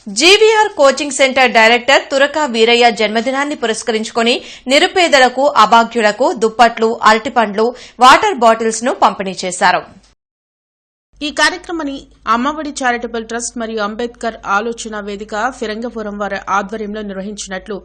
GVR coaching centre director Turaka Veeraiah జన్మదినాన్ని పురస్కరించుకుని నిరుపేదలకు అభాగ్యులకు దుప్పట్లు అరటిపండ్లు వాటర్ బాటిల్స్ ను పంపిణీ చేశారు. ఈ కార్యక్రమాన్ని అమ్మఒడి చారిటబుల్ ట్రస్ట్ మరియు అంబేద్కర్ ఆలోచన వేదిక ఫిరంగపురం వారి ఆధ్వర్యంలో నిర్వహించినట్లు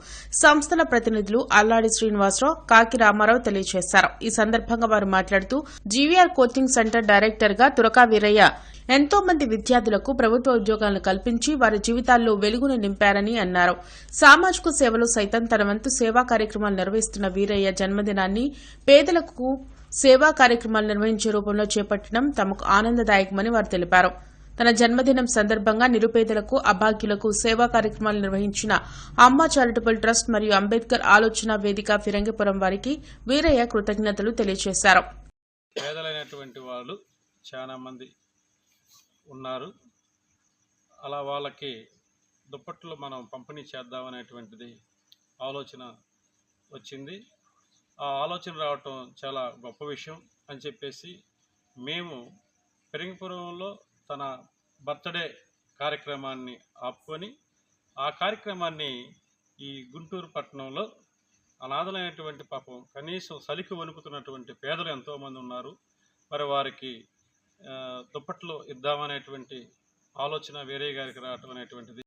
సంస్థల ప్రతినిధులు అల్లాడి శ్రీనివాసరావు, కాకి రామారావు తెలియజేశారు. ఈ సందర్భంగా వారు మాట్లాడుతూ జీవీఆర్ కోచింగ్ సెంటర్ డైరెక్టర్ గా తురక వీరయ్య ఎంతో మంది విద్యార్థులకు ప్రభుత్వ ఉద్యోగాలను కల్పించి వారి జీవితాల్లో వెలుగును నింపారని అన్నారు. సామాజిక సేవలో సైతం తన వంతు సేవా కార్యక్రమాలు నిర్వహిస్తున్న వీరయ్య జన్మదినాన్ని పేదలకు సేవా కార్యక్రమాలు నిర్వహించే రూపంలో చేపట్టడం తమకు ఆనందదాయకమని వారు తెలిపారు. తన జన్మదినం సందర్భంగా నిరుపేదలకు అభాగ్యులకు సేవా కార్యక్రమాలు నిర్వహించిన అమ్మ చారిటబుల్ ట్రస్ట్ మరియు అంబేద్కర్ ఆలోచన వేదిక ఫిరంగిపురం వారికి వీరయ్య కృతజ్ఞతలు తెలియజేశారు. పేదలైనటువంటి వాళ్ళు చాలా మంది ఉన్నారు. అలా వాళ్ళకి దుప్పట్లు మనం పంపిణీ చేద్దామనేటువంటిది ఆలోచన వచ్చింది. ఆ ఆలోచన రావటం చాలా గొప్ప విషయం అని చెప్పేసి మేము ఫిరంగిపురంలో తన బర్త్డే కార్యక్రమాన్ని ఆపుకొని ఆ కార్యక్రమాన్ని ఈ గుంటూరు పట్టణంలో అనాథలైనటువంటి పాపం కనీసం సలికి వణుకుతున్నటువంటి పేదలు ఎంతోమంది ఉన్నారు. మరి వారికి దుప్పట్లు ఇద్దామనేటువంటి ఆలోచన వీరయ్య గారికి రావటం అనేటువంటిది